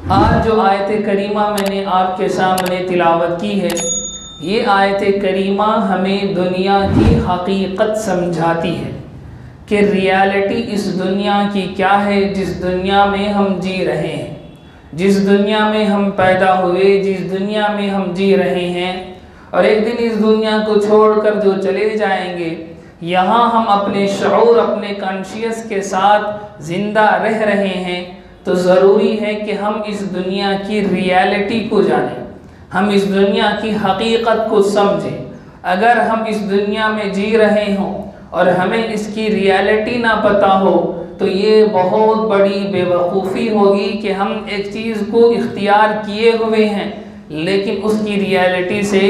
आज जो आयत करीमा मैंने आपके सामने तिलावत की है, ये आयत करीमा हमें दुनिया की हकीकत समझाती है कि रियलिटी इस दुनिया की क्या है, जिस दुनिया में हम जी रहे हैं, जिस दुनिया में हम पैदा हुए, जिस दुनिया में हम जी रहे हैं और एक दिन इस दुनिया को छोड़कर जो चले जाएंगे। यहाँ हम अपने शऊर, अपने कॉन्शियस के साथ ज़िंदा रह रहे हैं, तो ज़रूरी है कि हम इस दुनिया की रियलिटी को जानें, हम इस दुनिया की हकीकत को समझें। अगर हम इस दुनिया में जी रहे हों और हमें इसकी रियलिटी ना पता हो, तो ये बहुत बड़ी बेवकूफ़ी होगी कि हम एक चीज़ को इख्तियार किए हुए हैं लेकिन उसकी रियलिटी से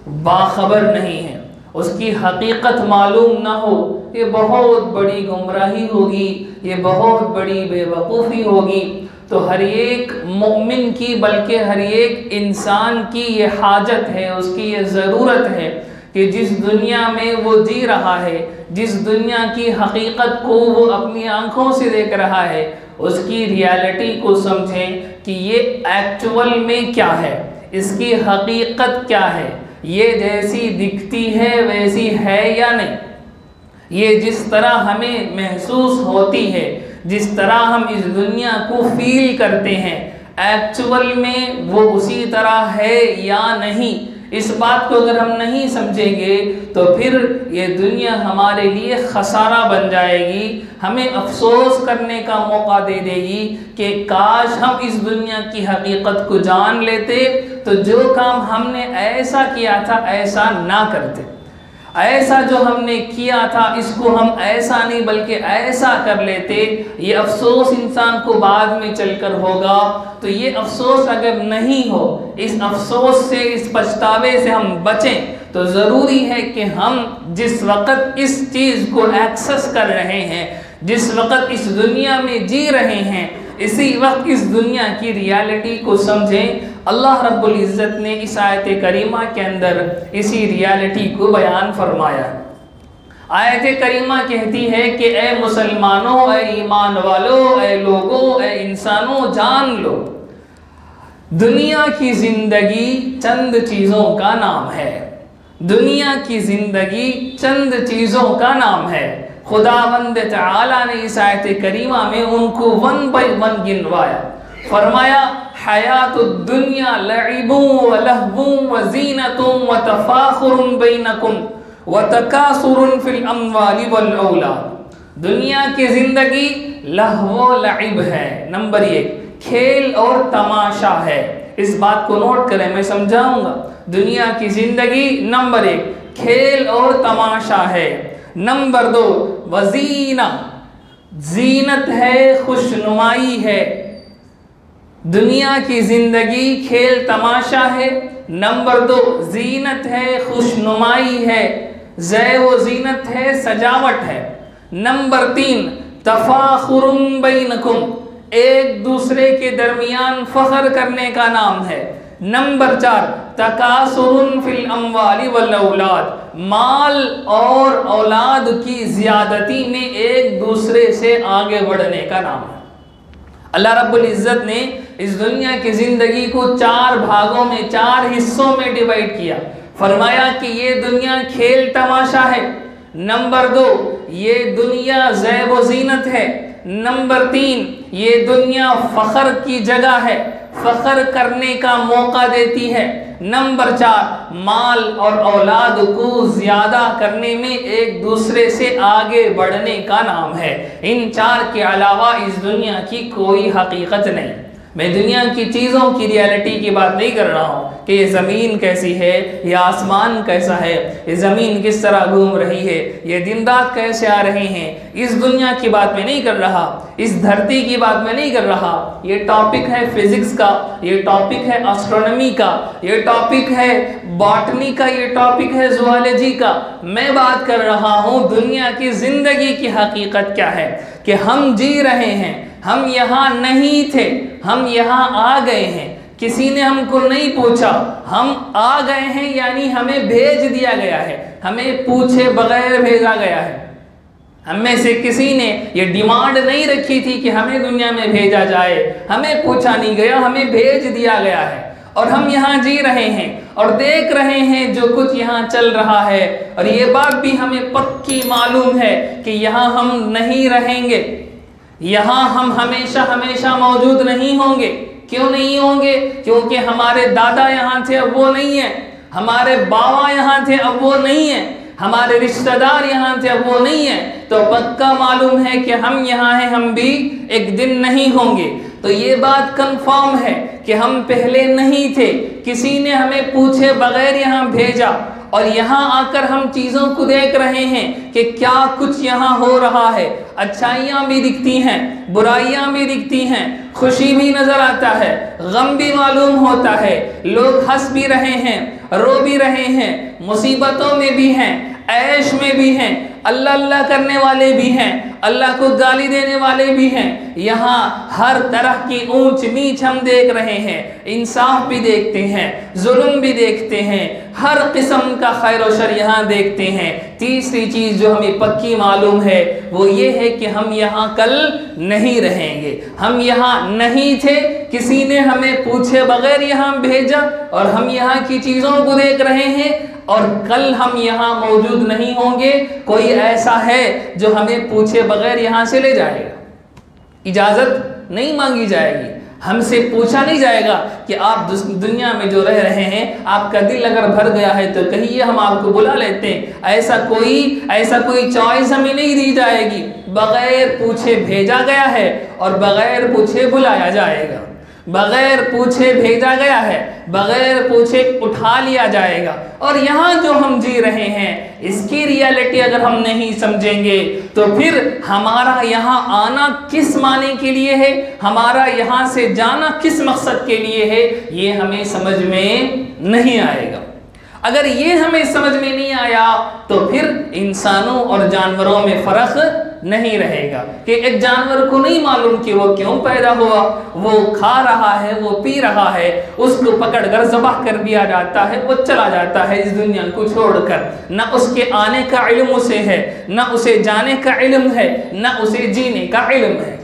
बाखबर नहीं है, उसकी हकीकत मालूम ना हो। ये बहुत बड़ी गुमराही होगी, ये बहुत बड़ी बेवकूफ़ी होगी। तो हर एक मोमिन की, बल्कि हर एक इंसान की ये हाजत है, उसकी ये ज़रूरत है कि जिस दुनिया में वो जी रहा है, जिस दुनिया की हकीकत को वो अपनी आँखों से देख रहा है, उसकी रियलिटी को समझें कि ये एक्चुअल में क्या है, इसकी हकीकत क्या है, ये जैसी दिखती है वैसी है या नहीं, ये जिस तरह हमें महसूस होती है, जिस तरह हम इस दुनिया को फील करते हैं, एक्चुअल में वो उसी तरह है या नहीं। इस बात को अगर हम नहीं समझेंगे तो फिर ये दुनिया हमारे लिए खसारा बन जाएगी, हमें अफसोस करने का मौका दे देगी कि काश हम इस दुनिया की हकीकत को जान लेते तो जो काम हमने ऐसा किया था ऐसा ना करते, ऐसा जो हमने किया था इसको हम ऐसा नहीं बल्कि ऐसा कर लेते। ये अफसोस इंसान को बाद में चलकर होगा। तो ये अफसोस अगर नहीं हो, इस अफसोस से, इस पछतावे से हम बचें, तो ज़रूरी है कि हम जिस वक़्त इस चीज़ को एक्सेस कर रहे हैं, जिस वक़्त इस दुनिया में जी रहे हैं, इसी वक्त इस दुनिया की रियलिटी को समझें। अल्लाह रब्बुल इज़्ज़त ने इस आयत करीमा के अंदर इसी रियलिटी को बयान फरमाया। आयत करीमा कहती है कि ए मुसलमानों, ए ईमान वालों, ए लोगों, ए इंसानों, जान लो, दुनिया की ज़िंदगी चंद चीज़ों का नाम है। दुनिया की ज़िंदगी चंद चीज़ों का नाम है। खुदावंद तआला ने इस आयत करीमा में उनको वन बाय वन गिनवाया। फरमाया हयातुद दुनिया लइबुन व लहवुन व ज़ीनतुन व तफाखुरुन बैनकुम व तकासुरुन फिल अम्वाली वल औलाद। दुनिया की ज़िंदगी लहव व लइब है, नंबर 1, खेल और तमाशा है। इस बात को नोट करें, मैं समझाऊंगा। दुनिया की ज़िंदगी नंबर 1 खेल और तमाशा है। नंबर 2 वज़ीना, जीनत है, खुशनुमाई है। दुनिया की ज़िंदगी खेल तमाशा है। नंबर 2 जीनत है, खुशनुमाई है, ज़ै व जीनत है, सजावट है। नंबर 3 तफाखुरुन बैनकुम, एक दूसरे के दरमियान फ़ख्र करने का नाम है। नंबर 4 तकासुरुन फिल अम्वाली वल औलाद, माल और औलाद की ज़्यादती में एक दूसरे से आगे बढ़ने का नाम है। अल्लाह रब्बुल इज़्ज़त ने इस दुनिया की ज़िंदगी को 4 भागों में, 4 हिस्सों में डिवाइड किया। फरमाया कि ये दुनिया खेल तमाशा है। नंबर 2 ये दुनिया ज़ै व ज़ीनत है। नंबर 3 ये दुनिया फ़ख्र की जगह है, फ़ख्र करने का मौका देती है। नंबर 4 माल और औलाद को ज़्यादा करने में एक दूसरे से आगे बढ़ने का नाम है। इन 4 के अलावा इस दुनिया की कोई हकीकत नहीं। मैं दुनिया की चीज़ों की रियलिटी की बात नहीं कर रहा हूँ कि ये ज़मीन कैसी है, ये आसमान कैसा है, ये ज़मीन किस तरह घूम रही है, ये दिन रात कैसे आ रहे हैं, इस दुनिया की बात मैं नहीं कर रहा, इस धरती की बात मैं नहीं कर रहा। ये टॉपिक है फिज़िक्स का, ये टॉपिक है एस्ट्रोनॉमी का, ये टॉपिक है बॉटनी का, ये टॉपिक है ज़ूलॉजी का। मैं बात कर रहा हूँ दुनिया की ज़िंदगी की हकीकत क्या है, कि हम जी रहे हैं, हम यहाँ नहीं थे, हम यहाँ आ गए हैं। किसी ने हमको नहीं पूछा, हम आ गए हैं, यानी हमें भेज दिया गया है, हमें पूछे बगैर भेजा गया है। हम में से किसी ने ये डिमांड नहीं रखी थी कि हमें दुनिया में भेजा जाए, हमें पूछा नहीं गया, हमें भेज दिया गया है और हम यहाँ जी रहे हैं और देख रहे हैं जो कुछ यहाँ चल रहा है। और ये बात भी हमें पक्की मालूम है कि यहाँ हम नहीं रहेंगे, यहाँ हम हमेशा हमेशा मौजूद नहीं होंगे। क्यों नहीं होंगे? क्योंकि हमारे दादा यहाँ थे, अब वो नहीं है, हमारे बाबा यहाँ थे, अब वो नहीं है, हमारे रिश्तेदार यहाँ थे, अब वो नहीं है। तो पक्का मालूम है कि हम यहाँ हैं, हम भी एक दिन नहीं होंगे। तो ये बात कंफर्म है कि हम पहले नहीं थे, किसी ने हमें पूछे बगैर यहाँ भेजा और यहाँ आकर हम चीज़ों को देख रहे हैं कि क्या कुछ यहाँ हो रहा है। अच्छाइयाँ भी दिखती हैं, बुराइयाँ भी दिखती हैं, खुशी भी नज़र आता है, गम भी मालूम होता है, लोग हंस भी रहे हैं, रो भी रहे हैं, मुसीबतों में भी हैं, ऐश में भी हैं, अल्लाह अल्लाह करने वाले भी हैं, अल्लाह को गाली देने वाले भी हैं। यहाँ हर तरह की ऊंच नीच हम देख रहे हैं, इंसाफ भी देखते हैं, जुल्म भी देखते हैं, हर किस्म का खैर और शर यहाँ देखते हैं। तीसरी चीज़ जो हमें पक्की मालूम है वो ये है कि हम यहाँ कल नहीं रहेंगे, हम यहाँ नहीं थे, किसी ने हमें पूछे बगैर यहाँ भेजा और हम यहाँ की चीज़ों को देख रहे हैं और कल हम यहाँ मौजूद नहीं होंगे। कोई ऐसा है जो हमें पूछे बगैर यहाँ से ले जाएगा? इजाज़त नहीं मांगी जाएगी, हमसे पूछा नहीं जाएगा कि आप दुनिया में जो रह रहे हैं, आपका दिल अगर भर गया है तो कहिए, हम आपको बुला लेते हैं। ऐसा कोई चॉइस हमें नहीं दी जाएगी। बगैर पूछे भेजा गया है और बगैर पूछे बुलाया जाएगा, बगैर पूछे भेजा गया है, बगैर पूछे उठा लिया जाएगा। और यहाँ जो हम जी रहे हैं इसकी रियलिटी अगर हम नहीं समझेंगे तो फिर हमारा यहाँ आना किस माने के लिए है, हमारा यहाँ से जाना किस मकसद के लिए है, ये हमें समझ में नहीं आएगा। अगर ये हमें समझ में नहीं आया तो फिर इंसानों और जानवरों में फ़र्क नहीं रहेगा कि एक जानवर को नहीं मालूम कि वो क्यों पैदा हुआ, वो खा रहा है, वो पी रहा है, उसको पकड़कर ज़बह कर दिया जाता है, वो चला जाता है इस दुनिया को छोड़कर। न उसके आने का इल्म उसे है, न उसे जाने का इल्म है, न उसे जीने का इल्म है।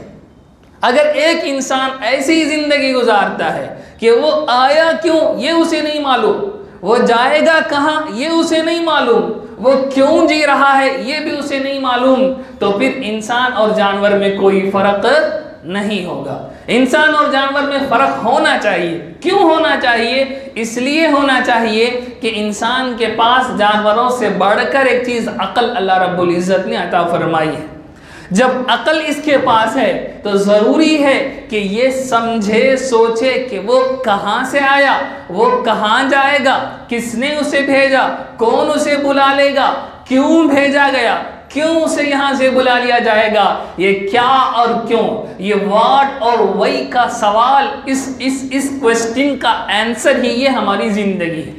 अगर एक इंसान ऐसी ज़िंदगी गुजारता है कि वो आया क्यों ये उसे नहीं मालूम, वो जाएगा कहाँ ये उसे नहीं मालूम, वो क्यों जी रहा है ये भी उसे नहीं मालूम, तो फिर इंसान और जानवर में कोई फ़र्क नहीं होगा। इंसान और जानवर में फ़र्क होना चाहिए। क्यों होना चाहिए? इसलिए होना चाहिए कि इंसान के पास जानवरों से बढ़कर एक चीज़ अक़ल अल्लाह रब्बुल इज़्ज़त ने अता फरमाई है। जब अकल इसके पास है तो ज़रूरी है कि ये समझे, सोचे कि वो कहाँ से आया, वो कहाँ जाएगा, किसने उसे भेजा, कौन उसे बुला लेगा, क्यों भेजा गया, क्यों उसे यहाँ से बुला लिया जाएगा, ये क्या और क्यों, ये व्हाट और व्हाई का सवाल, इस क्वेश्चन का आंसर ही ये हमारी ज़िंदगी है।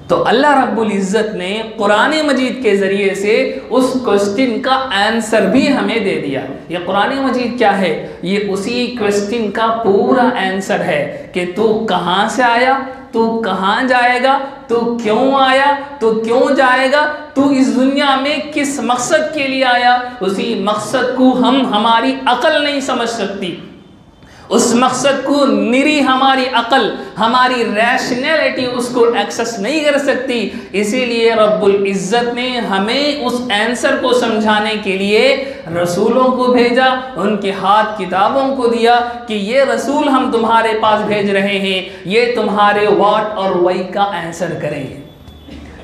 तो अल्लाह रब्बुल इज़्ज़त ने कुरान मजीद के ज़रिए से उस क्वेश्चन का आंसर भी हमें दे दिया। ये कुरान मजीद क्या है? ये उसी क्वेश्चन का पूरा आंसर है कि तू कहाँ से आया, तू कहाँ जाएगा, तू क्यों आया, तू क्यों जाएगा, तू इस दुनिया में किस मकसद के लिए आया। उसी मकसद को हमारी अकल नहीं समझ सकती, उस मकसद को निरी हमारी अकल, हमारी रैशनैलिटी उसको एक्सेस नहीं कर सकती। इसीलिए रब्बुल इज़्ज़त ने हमें उस आंसर को समझाने के लिए रसूलों को भेजा, उनके हाथ किताबों को दिया कि ये रसूल हम तुम्हारे पास भेज रहे हैं, ये तुम्हारे व्हाट और व्हाई का आंसर करेंगे,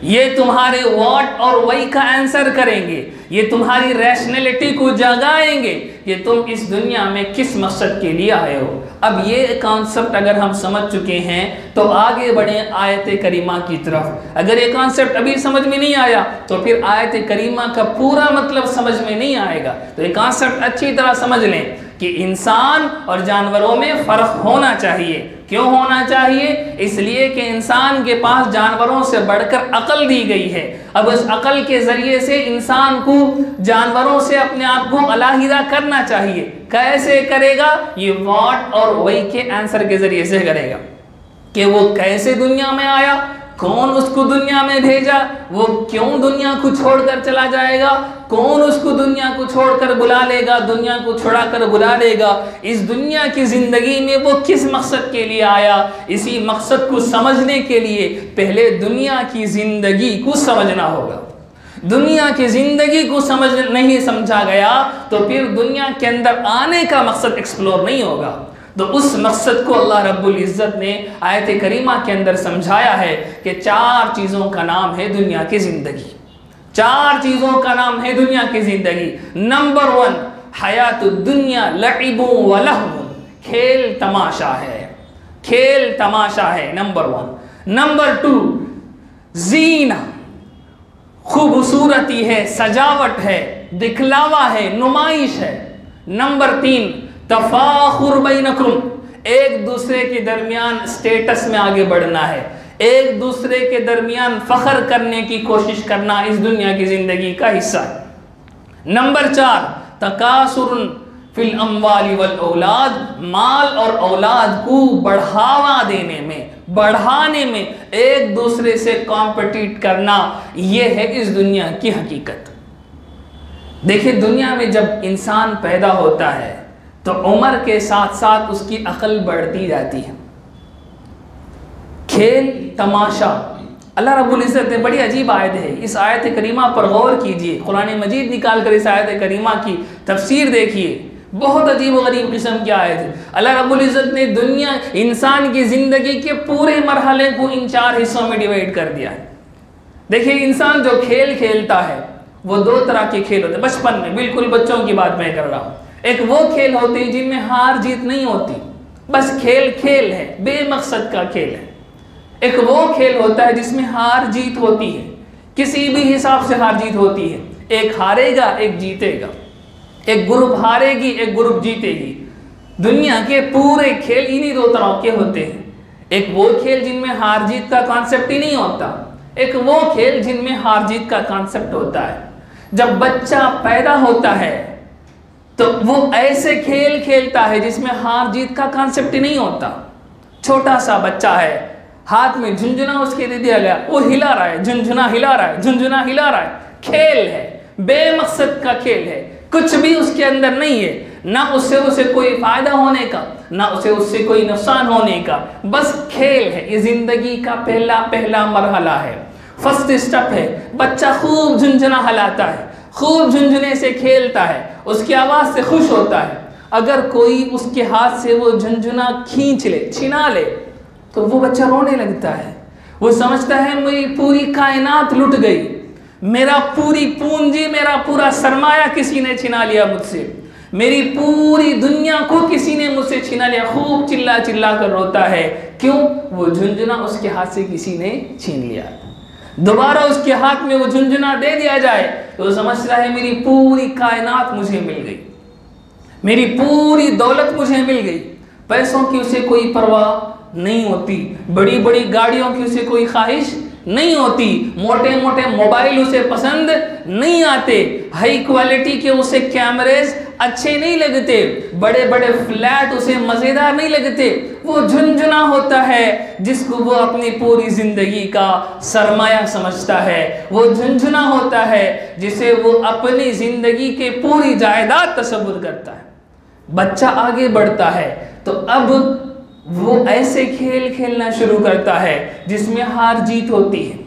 ये तुम्हारे व्हाट और व्हाई का आंसर करेंगे, ये तुम्हारी रैशनैलिटी को जगाएंगे कि तुम इस दुनिया में किस मकसद के लिए आए हो। अब ये कॉन्सेप्ट अगर हम समझ चुके हैं तो आगे बढ़े आयत करीमा की तरफ। अगर ये कॉन्सेप्ट अभी समझ में नहीं आया तो फिर आयत करीमा का पूरा मतलब समझ में नहीं आएगा। तो ये कॉन्सेप्ट अच्छी तरह समझ लें कि इंसान और जानवरों में फ़र्क होना चाहिए। क्यों होना चाहिए? इसलिए कि इंसान के पास जानवरों से बढ़कर अकल दी गई है। अब उस अकल के ज़रिए से इंसान को जानवरों से अपने आप को अलहदा करना चाहिए। कैसे करेगा? ये व्हाट और व्हाई के आंसर के ज़रिए से करेगा कि वो कैसे दुनिया में आया, कौन उसको दुनिया में भेजा, वो क्यों दुनिया को छोड़कर चला जाएगा, कौन उसको दुनिया को छोड़कर बुला लेगा, दुनिया को छुड़ाकर बुला लेगा, इस दुनिया की ज़िंदगी में वो किस मकसद के लिए आया। इसी मकसद को समझने के लिए पहले दुनिया की ज़िंदगी को समझना होगा। दुनिया की ज़िंदगी को नहीं समझा गया तो फिर दुनिया के अंदर आने का मकसद एक्सप्लोर नहीं होगा। तो उस मकसद को अल्लाह रब्बुल इज़्ज़त ने आयत करीमा के अंदर समझाया है कि 4 चीज़ों का नाम है दुनिया की ज़िंदगी। 4 चीज़ों का नाम है दुनिया की ज़िंदगी। नंबर 1 हयातुद दुनिया लइबुन व लहवुन, खेल तमाशा है, खेल तमाशा है नंबर 1। नंबर 2 ज़ीना, खूबसूरती है, सजावट है, दिखलावा है, नुमाइश है। नंबर 3 तफाखुर बैनकुम, एक दूसरे के दरमियान स्टेटस में आगे बढ़ना है, एक दूसरे के दरमियान फख्र करने की कोशिश करना इस दुनिया की ज़िंदगी का हिस्सा है। नंबर 4 तकासुरुन फिल अम्वाली वल औलाद, माल और औलाद को बढ़ावा देने में, बढ़ाने में एक दूसरे से कॉम्पिटिट करना, यह है इस दुनिया की हकीकत। देखिए, दुनिया में जब इंसान पैदा होता है तो उम्र के साथ साथ उसकी अक्ल बढ़ती जाती है। खेल तमाशा, अल्लाह रब्बुल इज़्ज़त ने बड़ी अजीब आयत है, इस आयत करीमा पर गौर कीजिए, कुरान मजीद निकाल कर इस आयत करीमा की तफसीर देखिए, बहुत अजीब व गरीब किस्म की आयत है। अल्लाह रब्बुल इज़्ज़त ने दुनिया इंसान की ज़िंदगी के पूरे मरहले को इन 4 हिस्सों में डिवाइड कर दिया है। देखिए, इंसान जो खेल खेलता है वो 2 तरह के खेल होते हैं। बचपन में, बिल्कुल बच्चों की बात मैं कर रहा हूँ, एक वो खेल होते हैं जिनमें हार जीत नहीं होती, बस खेल खेल है, बेमकसद का खेल है। एक वो खेल होता है जिसमें हार जीत होती है, किसी भी हिसाब से हार जीत होती है, एक हारेगा एक जीतेगा, एक ग्रुप हारेगी एक ग्रुप जीतेगी। दुनिया के पूरे खेल इन्हीं 2 तरह के होते हैं। एक वो खेल जिनमें हार जीत का कॉन्सेप्ट ही नहीं होता, एक वो खेल जिनमें हार जीत का कॉन्सेप्ट होता है। जब बच्चा पैदा होता है तो वो ऐसे खेल खेलता है जिसमें हार जीत का कॉन्सेप्ट ही नहीं होता। छोटा सा बच्चा है, हाथ में झुंझुना उसके दे दिया गया, वो हिला रहा है, झुंझुना हिला रहा है, झुंझुना हिला रहा है, खेल है, बेमकसद का खेल है, कुछ भी उसके अंदर नहीं है, ना उससे उसे कोई फायदा होने का, ना उससे कोई नुकसान होने का, बस खेल है। ये जिंदगी का पहला मरहला है, फर्स्ट स्टेप है। बच्चा खूब झुंझुना हिलाता है, खूब झुंझुने से खेलता है, उसकी आवाज़ से खुश होता है। अगर कोई उसके हाथ से वो झुंझुना खींच ले, छिना ले, तो वो बच्चा रोने लगता है। वो समझता है मेरी पूरी कायनात लुट गई, मेरा पूरी पूंजी, मेरा पूरा सरमाया किसी ने छिना लिया मुझसे, मेरी पूरी दुनिया को किसी ने मुझसे छीना लिया। खूब चिल्ला चिल्ला कर रोता है। क्यों? वो झुंझुना उसके हाथ से किसी ने छीन लिया। दोबारा उसके हाथ में वो झुंझुना दे दिया जाए तो वो समझता है मेरी पूरी कायनात मुझे मिल गई, मेरी पूरी दौलत मुझे मिल गई। पैसों की उसे कोई परवाह नहीं होती, बड़ी बड़ी गाड़ियों की उसे कोई ख्वाहिश नहीं होती, मोटे मोटे मोबाइल उसे पसंद नहीं आते, हाई क्वालिटी के उसे कैमरेज अच्छे नहीं लगते, बड़े बड़े फ्लैट उसे मज़ेदार नहीं लगते। वो झुंझुना होता है जिसको वो अपनी पूरी ज़िंदगी का सरमाया समझता है, वो झुंझुना होता है जिसे वो अपनी ज़िंदगी के पूरी जायदाद तस्वुर करता है। बच्चा आगे बढ़ता है तो अब वो ऐसे खेल खेलना शुरू करता है जिसमें हार जीत होती है।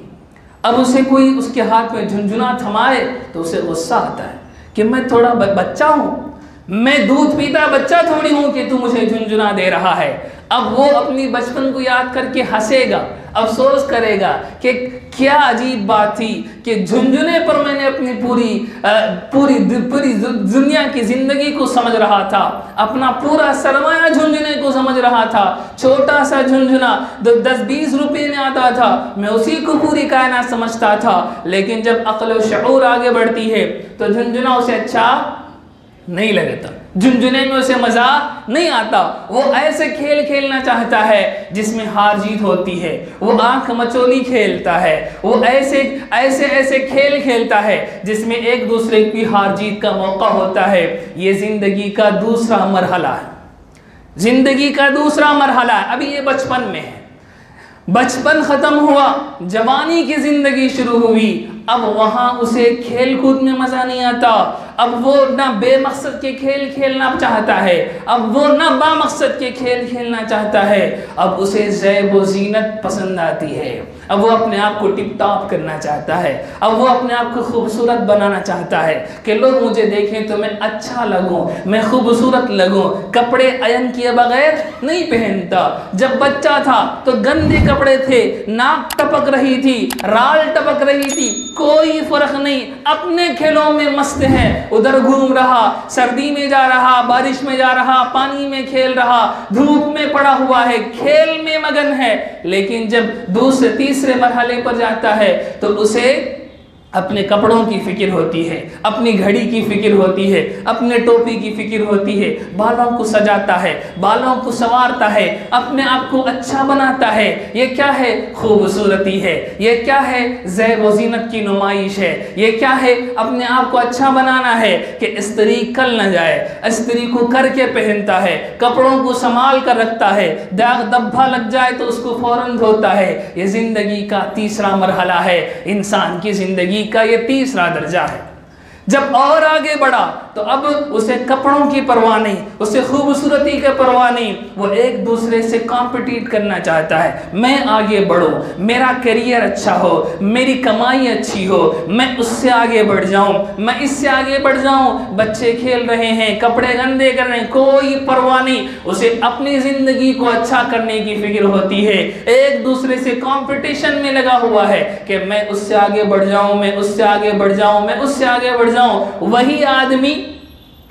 अब उसे कोई उसके हाथ में झुंझुना थमाए तो उसे गुस्सा आता है कि मैं थोड़ा बच्चा हूँ, मैं दूध पीता बच्चा थोड़ी हूँ कि तू मुझे झुंझुना दे रहा है। अब वो अपनी बचपन को याद करके हंसेगा, अफसोस करेगा कि क्या अजीब बात थी कि झुंझुने पर मैंने अपनी पूरी दुनिया की ज़िंदगी को समझ रहा था, अपना पूरा सरमाया झुंझुने को समझ रहा था। छोटा सा झुंझुना 10-20 रुपये में आता था, मैं उसी को पूरी कायनात समझता था। लेकिन जब अक्ल और शऊर आगे बढ़ती है तो झुंझुना उसे अच्छा नहीं लगता, झुंझुने में उसे मज़ा नहीं आता। वो ऐसे खेल खेलना चाहता है जिसमें हार जीत होती है, वो आंख मचोली खेलता है, वो ऐसे खेल खेलता है जिसमें एक दूसरे की हार जीत का मौका होता है। ये ज़िंदगी का दूसरा मरहला है, ज़िंदगी का दूसरा मरहला है। अभी ये बचपन में है, बचपन ख़त्म हुआ, जवानी की ज़िंदगी शुरू हुई। अब वहाँ उसे खेल कूद में मज़ा नहीं आता। अब वो ना बेमकसद के खेल खेलना चाहता है, अब वो ना बामकसद के खेल खेलना चाहता है। अब उसे ज़ैब व ज़ीनत पसंद आती है, अब वो अपने आप को टिप टॉप करना चाहता है, अब वो अपने आप को खूबसूरत बनाना चाहता है कि लोग मुझे देखें तो मैं अच्छा लगूं, मैं खूबसूरत लगूं। कपड़े अयन किए बगैर नहीं पहनता। जब बच्चा था तो गंदे कपड़े थे, नाक टपक रही थी, राल टपक रही थी, कोई फर्क नहीं, अपने खेलों में मस्त है। उधर घूम रहा, सर्दी में जा रहा, बारिश में जा रहा, पानी में खेल रहा, धूप में पड़ा हुआ है, खेल में मगन है। लेकिन जब दूसरे तीसरे मरहले पर जाता है तो उसे अपने कपड़ों की फिक्र होती है, अपनी घड़ी की फिक्र होती है, अपने टोपी की फिक्र होती है, बालों को सजाता है, बालों को संवारता है, अपने आप को अच्छा बनाता है। ये क्या है? खूबसूरती है। ये क्या है? ज़ैब व ज़ीनत की नुमाइश है। ये क्या है? अपने आप को अच्छा बनाना है कि स्त्री कल न जाए। स्त्री को करके पहनता है, कपड़ों को संभाल कर रखता है, दाग धब्बा लग जाए तो उसको फौरन धोता है। ये ज़िंदगी का तीसरा मरहला है, इंसान की ज़िंदगी का ये तीसरा दर्जा है। जब और आगे बढ़ा तो अब उसे कपड़ों की परवाह नहीं, उसे खूबसूरती की परवाह नहीं, वो एक दूसरे से कॉम्पिटिट करना चाहता है। मैं आगे बढ़ूं, मेरा करियर अच्छा हो, मेरी कमाई अच्छी हो, मैं उससे आगे बढ़ जाऊं, मैं इससे आगे बढ़ जाऊं। बच्चे खेल रहे हैं, कपड़े गंदे कर रहे हैं, कोई परवाह नहीं, उसे अपनी जिंदगी को अच्छा करने की फिक्र होती है। एक दूसरे से कंपटीशन में लगा हुआ है कि मैं उससे आगे बढ़ जाऊं, मैं उससे आगे बढ़ जाऊं, मैं उससे आगे बढ़ जाऊं। वही आदमी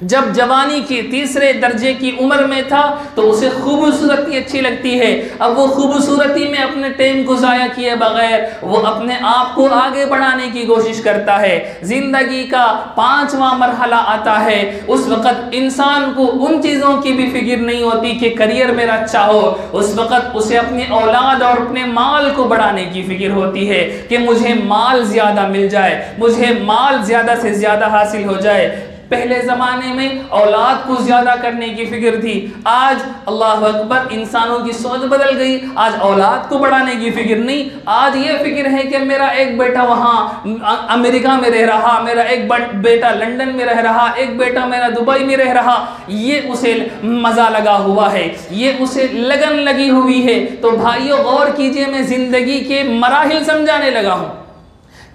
जब जवानी के तीसरे दर्जे की उम्र में था तो उसे खूबसूरती अच्छी लगती है। अब वो खूबसूरती में अपने टाइम को ज़ाया किए बगैर वो अपने आप को आगे बढ़ाने की कोशिश करता है। ज़िंदगी का 5वां मरहला आता है, उस वक़्त इंसान को उन चीज़ों की भी फिक्र नहीं होती कि करियर मेरा अच्छा हो। उस वक़्त उसे अपनी औलाद और अपने माल को बढ़ाने की फिक्र होती है कि मुझे माल ज़्यादा मिल जाए, मुझे माल ज़्यादा से ज़्यादा हासिल हो जाए। पहले ज़माने में औलाद को ज़्यादा करने की फिक्र थी, आज अल्लाह अकबर इंसानों की सोच बदल गई। आज औलाद को बढ़ाने की फिक्र नहीं, आज ये फिक्र है कि मेरा एक बेटा वहाँ अमेरिका में रह रहा, मेरा एक बेटा लंदन में रह रहा, एक बेटा मेरा दुबई में रह रहा। ये उसे मज़ा लगा हुआ है, ये उसे लगन लगी हुई है। तो भाइयों गौर कीजिए, मैं ज़िंदगी के मराहिल समझाने लगा हूँ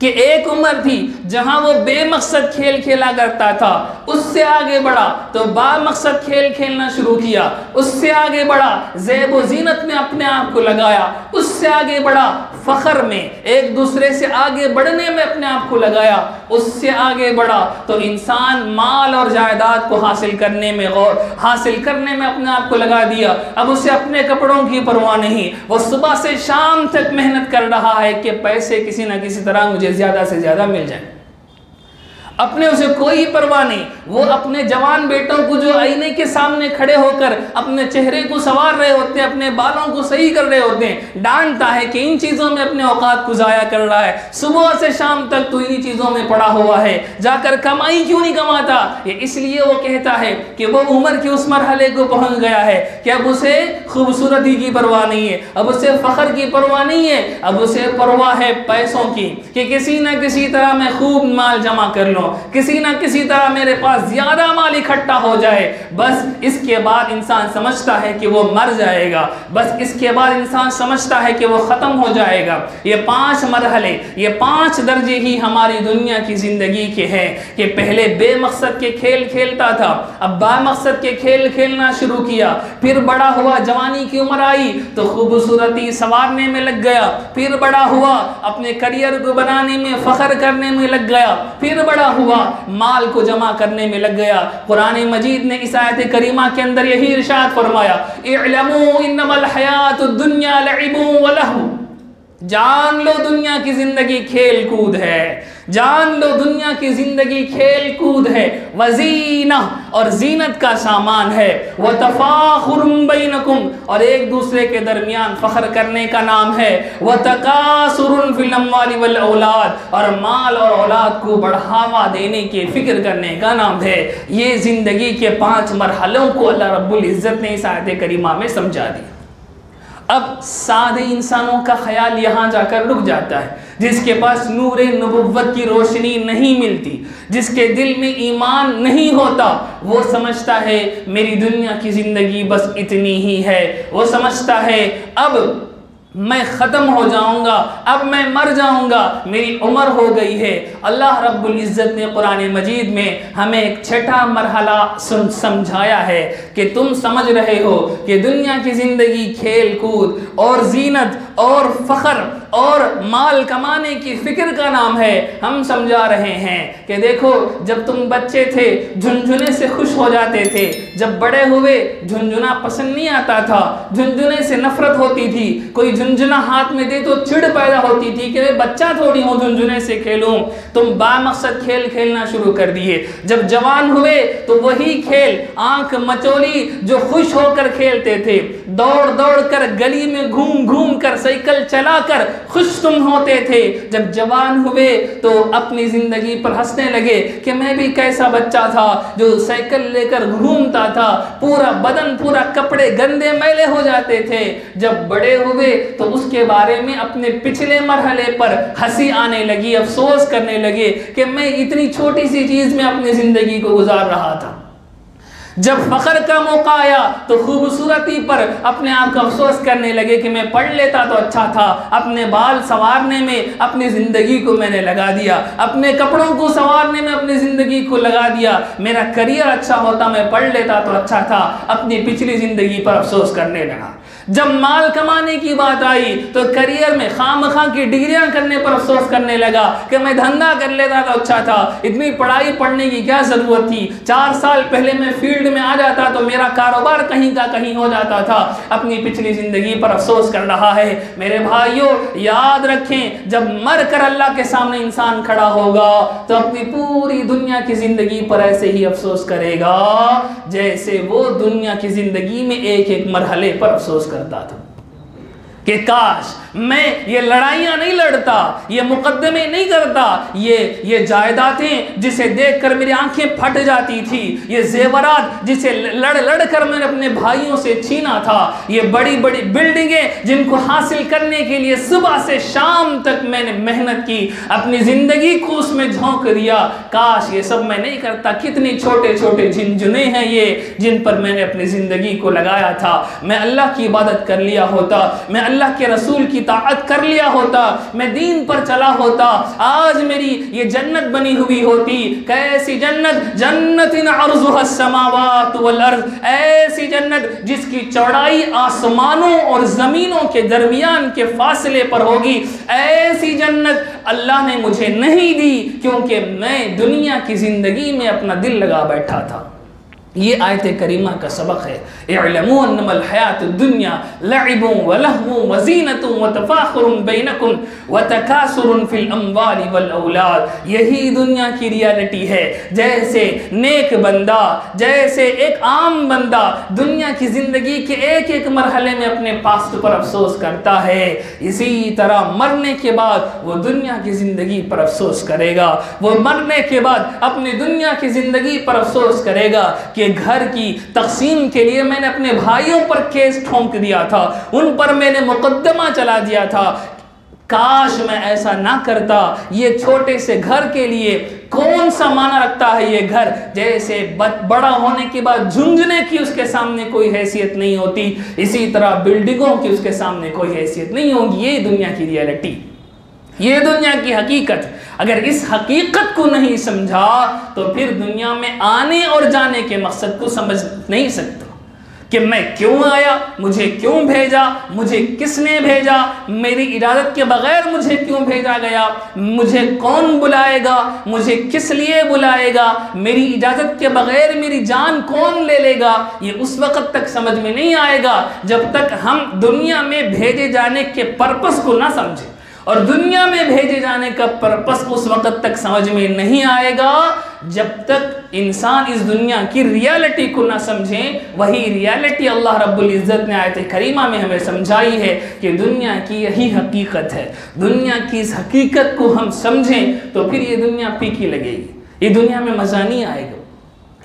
कि एक उम्र थी जहां वो बेमकसद खेल खेला करता था, उससे आगे बढ़ा तो बामकसद खेल खेलना शुरू किया, उससे आगे बढ़ा ज़ैब व ज़ीनत में अपने आप को लगाया, उससे आगे बढ़ा फ़ख्र में एक दूसरे से आगे बढ़ने में अपने आप को लगाया, उससे आगे बढ़ा तो इंसान माल और जायदाद को हासिल करने में हासिल करने में अपने आप को लगा दिया। अब उसे अपने कपड़ों की परवाह नहीं, वो सुबह से शाम तक मेहनत कर रहा है कि पैसे किसी न किसी तरह मुझे ज़्यादा से ज़्यादा मिल जाए। अपने उसे कोई परवाह नहीं। वो अपने जवान बेटों को जो आईने के सामने खड़े होकर अपने चेहरे को संवार रहे होते हैं, अपने बालों को सही कर रहे होते हैं, डांटता है कि इन चीज़ों में अपने औकात को ज़ाया कर रहा है, सुबह से शाम तक तो इन्हीं चीज़ों में पड़ा हुआ है, जाकर कमाई क्यों नहीं कमाता। ये इसलिए वो कहता है कि वो उम्र के उस मरहले को पहुँच गया है कि अब उसे खूबसूरती की परवाह नहीं है, अब उसे फ़ख्र की परवाह नहीं है, अब उसे परवाह है पैसों की कि किसी न किसी तरह मैं खूब माल जमा कर लूँ, किसी ना किसी तरह मेरे पास ज्यादा माल इकट्ठा हो जाए। बस इसके बाद इंसान समझता है कि वो मर जाएगा, बस इसके बाद इंसान समझता है कि वो ख़त्म हो जाएगा। ये 5 मरहले, ये 5 दर्जे ही हमारी दुनिया की ज़िंदगी के हैं कि पहले बेमकसद के खेल खेलता था, अब बामकसद के खेल खेलना शुरू किया, फिर बड़ा हुआ, जवानी की उम्र आई तो खूबसूरती संवारने में लग गया, फिर बड़ा हुआ, अपने करियर को बनाने में फ़ख्र करने में लग गया, फिर बड़ा हुआ, माल को जमा करने में लग गया। कुरान मजीद ने इस आयत करीमा के अंदर यही इरशाद फरमाया, इअलमू इन्नमल हयातुद दुन्या लइबुन व लहू, जान लो दुनिया की जिंदगी खेल कूद है, जान लो दुनिया की जिंदगी खेल कूद है, वज़ीना और जीनत का सामान है, व तफाखुरुम बैनकुम और एक दूसरे के दरमियान फ़ख्र करने का नाम है, व तकासुरुन फिल अम्वाली वल औलाद और माल और औलाद को बढ़ावा देने की फ़िक्र करने का नाम है। ये ज़िंदगी के 5 मरहलों को अल्लाह रब्बुल इज़्ज़त ने इस आयत करीमा में समझा दिया। अब सादे इंसानों का ख्याल यहाँ जाकर रुक जाता है, जिसके पास नूरे नबुव्वत की रोशनी नहीं मिलती, जिसके दिल में ईमान नहीं होता, वो समझता है मेरी दुनिया की ज़िंदगी बस इतनी ही है। वो समझता है अब मैं ख़त्म हो जाऊंगा, अब मैं मर जाऊंगा, मेरी उम्र हो गई है। अल्लाह रब्बुल इज़्ज़त ने कुरान मजीद में हमें एक छठा मरहला समझाया है कि तुम समझ रहे हो कि दुनिया की ज़िंदगी खेल कूद और जीनत और फ़ख्र और माल कमाने की फ़िक्र का नाम है। हम समझा रहे हैं कि देखो, जब तुम बच्चे थे झुनझुने से खुश हो जाते थे, जब बड़े हुए झुनझुना पसंद नहीं आता था, झुनझुने से नफरत होती थी, कोई झुनझुना हाथ में दे तो चिढ़ पैदा होती थी कि मैं बच्चा थोड़ी हूँ झुनझुने से खेलूं। तुम बामकसद खेल खेलना शुरू कर दिए। जब जवान हुए तो वही खेल आंख मचोली जो खुश होकर खेलते थे, दौड़ दौड़ कर गली में घूम घूम कर साइकिल चलाकर खुश तुम होते थे। जब जवान हुए तो अपनी जिंदगी पर हंसने लगे कि मैं भी कैसा बच्चा था जो साइकिल लेकर घूमता था, पूरा बदन पूरा कपड़े गंदे मैले हो जाते थे। जब बड़े हुए तो उसके बारे में अपने पिछले मरहले पर हंसी आने लगी, अफसोस करने लगे कि मैं इतनी छोटी सी चीज में अपनी जिंदगी को गुजार रहा था। जब फख्र का मौका आया तो खूबसूरती पर अपने आप का अफसोस करने लगे कि मैं पढ़ लेता तो अच्छा था, अपने बाल संवारने में अपनी ज़िंदगी को मैंने लगा दिया, अपने कपड़ों को संवारने में अपनी ज़िंदगी को लगा दिया, मेरा करियर अच्छा होता, मैं पढ़ लेता तो अच्छा था, अपनी पिछली ज़िंदगी पर अफसोस करने लगा। जब माल कमाने की बात आई तो करियर में खामखा की डिग्रियां करने पर अफसोस करने लगा कि मैं धंधा कर लेता तो अच्छा था, इतनी पढ़ाई पढ़ने की क्या ज़रूरत थी, 4 साल पहले मैं फील्ड में आ जाता तो मेरा कारोबार कहीं का कहीं हो जाता था। अपनी पिछली ज़िंदगी पर अफसोस कर रहा है। मेरे भाइयों, याद रखें, जब मर कर अल्लाह के सामने इंसान खड़ा होगा तो अपनी पूरी दुनिया की ज़िंदगी पर ऐसे ही अफसोस करेगा जैसे वो दुनिया की ज़िंदगी में एक एक मरहले पर अफसोस करता था कि काश मैं ये लड़ाइयाँ नहीं लड़ता, ये मुकदमे नहीं करता, ये जायदादें जिसे देखकर मेरी आंखें फट जाती थी, ये जेवरात जिसे लड़ लड़ कर मैंने अपने भाइयों से छीना था, ये बड़ी बड़ी बिल्डिंगें जिनको हासिल करने के लिए सुबह से शाम तक मैंने मेहनत की, अपनी ज़िंदगी को उसमें झोंक दिया, काश ये सब मैं नहीं करता। कितने छोटे छोटे झुनझुने हैं ये जिन पर मैंने अपनी ज़िंदगी को लगाया था। मैं अल्लाह की इबादत कर लिया होता, मैं अल्लाह के रसूल की ताअत कर लिया होता, मैं दीन पर चला होता, आज मेरी ये जन्नत बनी हुई होती। कैसी जन्नत, जन्नतिन अर्ज़ुहा अस्समावातु वल अर्ज़, ऐसी जन्नत जिसकी चौड़ाई आसमानों और ज़मीनों के दरमियान के फासले पर होगी। ऐसी जन्नत अल्लाह ने मुझे नहीं दी क्योंकि मैं दुनिया की ज़िंदगी में अपना दिल लगा बैठा था। ये आयत करीमा का सबक है। इअलमू अन्नमल हयातुद दुन्या लइबुन व लहवुन व ज़ीनतुन व तफ़ाख़ुरुन बैनकुम व तकासुरुन फिल अम्वालि वल औलाद। यही दुनिया की रियलिटी है। जैसे नेक बंदा, जैसे एक आम बंदा दुनिया की ज़िंदगी के एक एक मरहले में अपने पास्ट पर अफसोस करता है, इसी तरह मरने के बाद वो दुनिया की ज़िंदगी पर अफसोस करेगा। वो मरने के बाद अपनी दुनिया की ज़िंदगी पर अफसोस करेगा कि घर की तकसीम के लिए मैंने अपने भाइयों पर केस ठोंक दिया था, उन पर मैंने मुकद्दमा चला दिया था, काश मैं ऐसा ना करता। ये छोटे से घर के लिए कौन सा माना रखता है ये घर, जैसे बड़ा होने के बाद झुंझुने की उसके सामने कोई हैसियत नहीं होती, इसी तरह बिल्डिंगों की उसके सामने कोई हैसियत नहीं होगी। ये दुनिया की रियलिटी, ये दुनिया की हकीकत। अगर इस हकीकत को नहीं समझा तो फिर दुनिया में आने और जाने के मकसद को समझ नहीं सकता कि मैं क्यों आया, मुझे क्यों भेजा, मुझे किसने भेजा, मेरी इजाज़त के बगैर मुझे क्यों भेजा गया, मुझे कौन बुलाएगा, मुझे किस लिए बुलाएगा, मेरी इजाज़त के बगैर मेरी जान कौन ले लेगा। ये उस वक़्त तक समझ में नहीं आएगा जब तक हम दुनिया में भेजे जाने के पर्पस को ना समझें, और दुनिया में भेजे जाने का पर्पस उस वक़्त तक समझ में नहीं आएगा जब तक इंसान इस दुनिया की रियलिटी को ना समझे। वही रियलिटी अल्लाह रब्बुल इज़्ज़त ने आयत करीमा में हमें समझाई है कि दुनिया की यही हकीकत है। दुनिया की इस हकीकत को हम समझें तो फिर ये दुनिया फीकी लगेगी, ये दुनिया में मज़ा नहीं आएगा,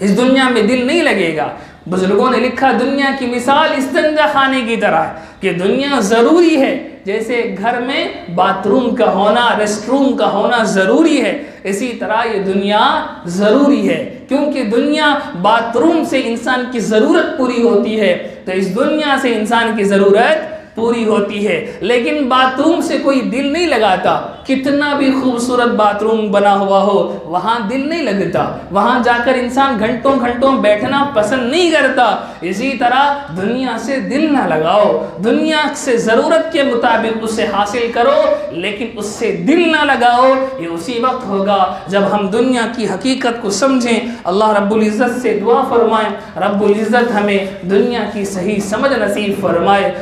इस दुनिया में दिल नहीं लगेगा। बुजुर्गों ने लिखा दुनिया की मिसाल इस्तंजा खाने की तरह है कि दुनिया ज़रूरी है, जैसे घर में बाथरूम का होना, रेस्टरूम का होना ज़रूरी है, इसी तरह ये दुनिया ज़रूरी है। क्योंकि दुनिया बाथरूम से इंसान की ज़रूरत पूरी होती है, तो इस दुनिया से इंसान की ज़रूरत पूरी होती है। लेकिन बाथरूम से कोई दिल नहीं लगाता, कितना भी खूबसूरत बाथरूम बना हुआ हो वहाँ दिल नहीं लगता, वहाँ जाकर इंसान घंटों घंटों बैठना पसंद नहीं करता। इसी तरह दुनिया से दिल ना लगाओ, दुनिया से ज़रूरत के मुताबिक उसे हासिल करो, लेकिन उससे दिल ना लगाओ। ये उसी वक्त होगा जब हम दुनिया की हकीकत को समझें। अल्लाह रब्बुल इज़्ज़त से दुआ फरमाएं, रब्बुल इज़्ज़त हमें दुनिया की सही समझ नसीब फरमाए।